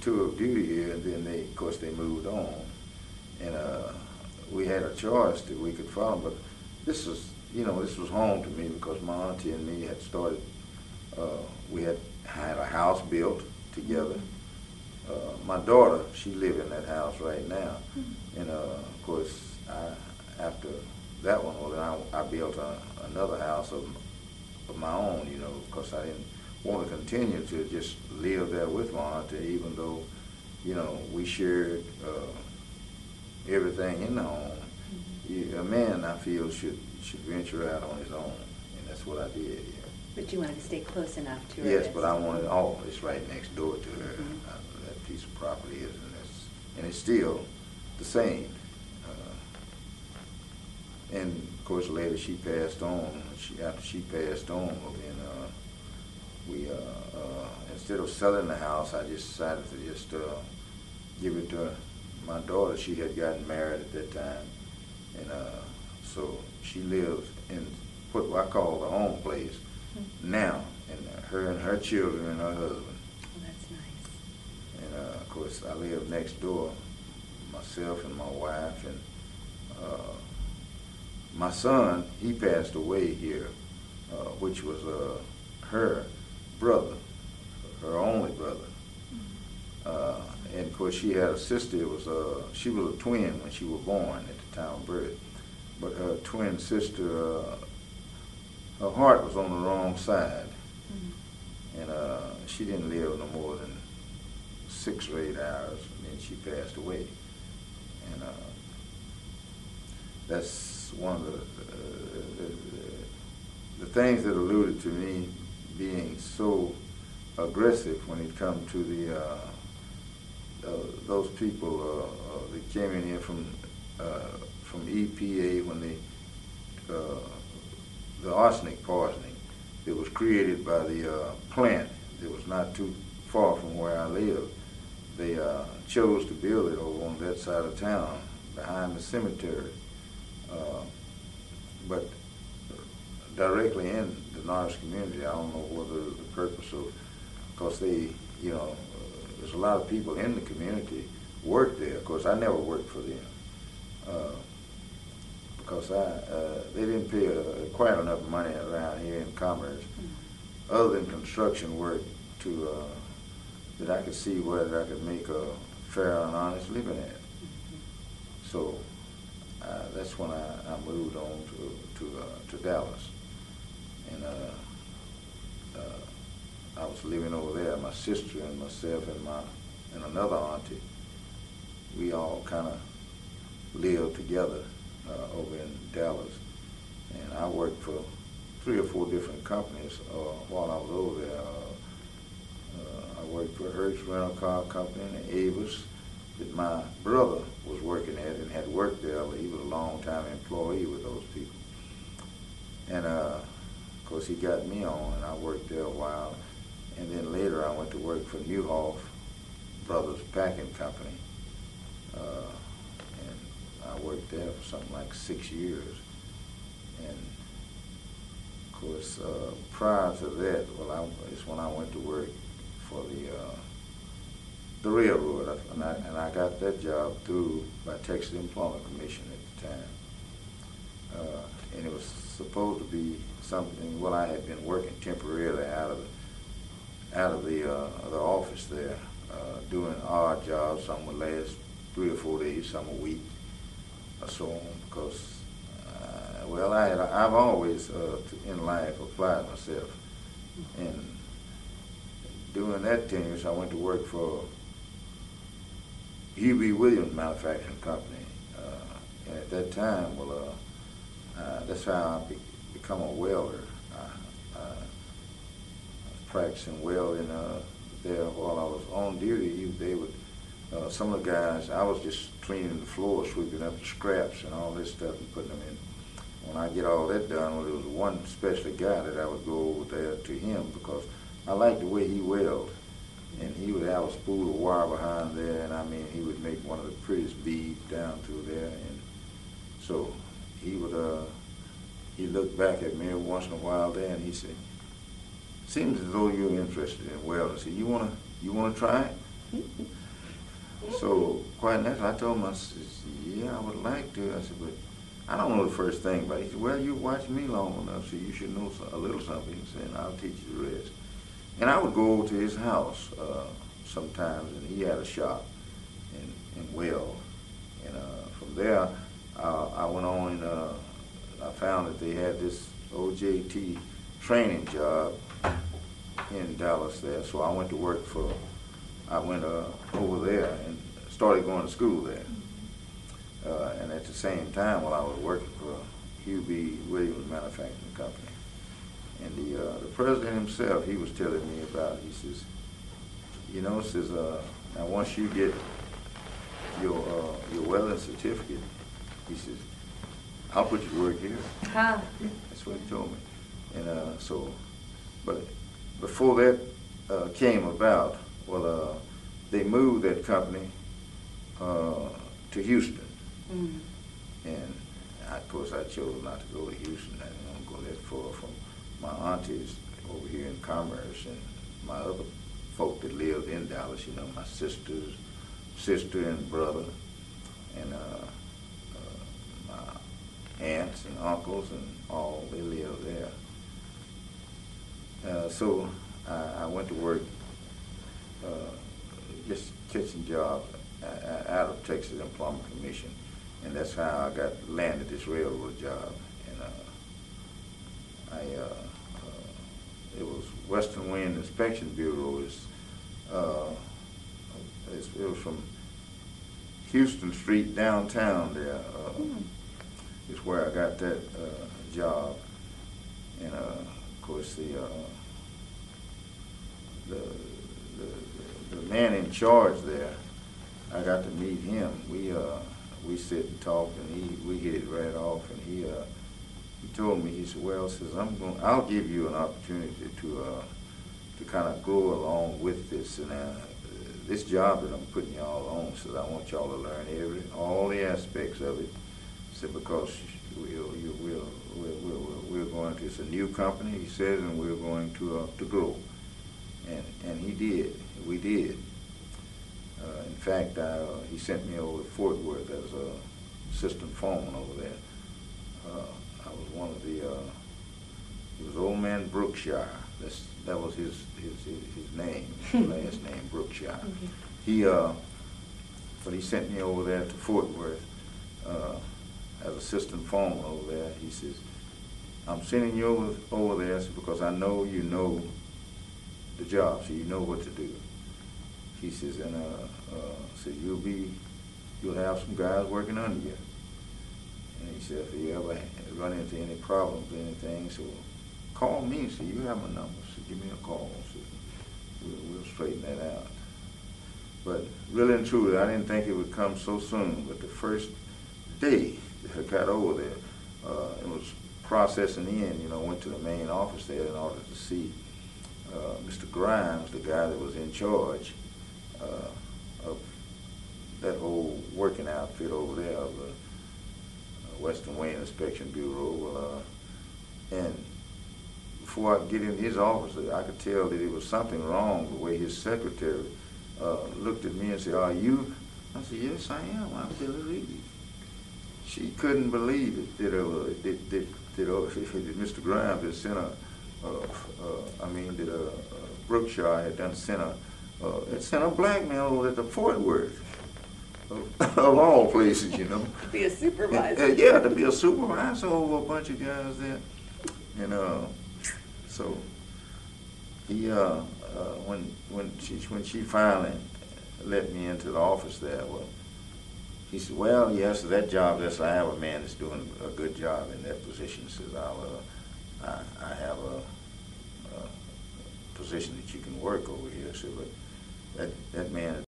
tour of duty here, and then of course, they moved on. And we had a choice that we could follow, but this was home to me because my auntie and me had started, we had a house built together. My daughter, she lives in that house right now. And of course, after that one, I built another house of my own, because I didn't want to continue to just live there with my auntie, even though, we shared everything in the home. A man, I feel, should venture out on his own, and that's what I did. But you wanted to stay close enough to her. Yes, but I wanted, it's right next door to her. That piece of property is, and it's still the same. And of course, later she passed on. After she passed on, then we instead of selling the house, I just decided to just give it to my daughter. She had gotten married at that time, and so she lives in what I call the home place now, and her children and her husband. Oh, that's nice. And of course, I live next door, myself and my wife, and my son, he passed away here, which was her brother, her only brother. And of course, she had a sister. She was a twin when she was born at the time of birth. But her twin sister, her heart was on the wrong side, and she didn't live no more than 6 or 8 hours, and then she passed away. And that's one of the things that alluded to me being so aggressive when it comes to those people that came in here from EPA when the arsenic poisoning that was created by the plant that was not too far from where I live. They chose to build it over on that side of town behind the cemetery. But directly in the Norris community, I don't know whether the purpose of, because they, there's a lot of people in the community work there. Of course, I never worked for them because they didn't pay quite enough money around here in Commerce, other than construction work, that I could see whether I could make a fair and honest living at. So that's when I moved on to Dallas, and I was living over there. My sister and myself and another auntie, we all kind of lived together over in Dallas, and I worked for 3 or 4 different companies while I was over there. I worked for Hertz Rental Car Company and Avis that my brother was working at and had worked there. He was a long-time employee with those people. And of course, he got me on, and I worked there a while. And then later, I went to work for Newhoff Brothers Packing Company. And I worked there for something like 6 years. And of course, prior to that, it's when I went to work for the railroad, and I got that job through by Texas Employment Commission at the time. And it was supposed to be something. Well, I had been working temporarily out of the office there, doing odd jobs. Some would last 3 or 4 days, some a week, or so on. Because I've always in life applied myself, and during that tenure, I went to work for U.B. Williams Manufacturing Company, and at that time, that's how I become a welder. I was practicing welding there while I was on duty. They would, some of the guys, I was just cleaning the floor, sweeping up the scraps and all this stuff and putting them in. When I get all that done, there was one special guy that I would go over there to him because I liked the way he welded. And he would have a spool of wire behind there, and I mean, he would make one of the prettiest beads down through there. And so he looked back at me every once in a while there, and he said, "Seems as though you're interested in welding." I said, "You wanna try it?" So quite naturally, I told him, I said, yeah, I would like to. I said, but I don't know the first thing about it. He said, well, you watched me long enough, so you should know a little something. He said, and I'll teach you the rest. And I would go over to his house sometimes, and he had a shop in Weld. And from there, I went on and I found that they had this OJT training job in Dallas there. So I went to work for, I went over there and started going to school there. And at the same time, while I was working for Hugh B. Williams Manufacturing Company. And the president himself, he was telling me about, he says, you know, says, now once you get your welding certificate, he says, I'll put you to work here. Huh. That's what he told me. And so, but before that came about, well, they moved that company to Houston. Mm. And of course, I chose not to go to Houston. I didn't want to go that far from my aunties over here in Commerce and my other folk that lived in Dallas, you know, my sister and brother, and my aunts and uncles and all, they lived there. So I went to work, just kitchen jobs out of Texas Employment Commission, and that's how I landed this railroad job. And it was Western Wind Inspection Bureau. It was from Houston Street downtown there. Is where I got that job. And of course the man in charge there, I got to meet him. We sit and talk, and we hit it right off. And he told me, he said, well, says, I'll give you an opportunity to kind of go along with this. And this job that I'm putting y'all on, says, I want y'all to learn all the aspects of it. Said, because we're going to, it's a new company, he says, and we're going to grow. And he did. We did. In fact, he sent me over to Fort Worth as a assistant foreman over there. I was one of the, it was Old Man Brookshire. That was his name, last name, Brookshire. Mm-hmm. But he sent me over there to Fort Worth as assistant foreman over there. He says, I'm sending you over there because I know you know the job, so you know what to do. He says, and says you'll have some guys working under you. And he said, if you ever run into any problems or anything, so call me. So you have my number. So give me a call. So we'll straighten that out. But really and truly, I didn't think it would come so soon. But the first day that I got over there, it was processing in. You know, went to the main office there in order to see Mr. Grimes, the guy that was in charge of that whole working outfit over there of the Western Wind Inspection Bureau. And before I could get in his office, I could tell that there was something wrong the way his secretary looked at me and said, are you? I said, yes, I am. I'm Billy Reed. She couldn't believe it that Mr. Grimes had sent that Brookshire had done sent a black man over to Fort Worth, of all places, you know. To be a supervisor. Yeah, to be a supervisor over a bunch of guys there. And so he, when she finally let me into the office there, well, he said, well, yes, that job, yes, I have a man that's doing a good job in that position. He says, I have a position that you can work over here. So, but that man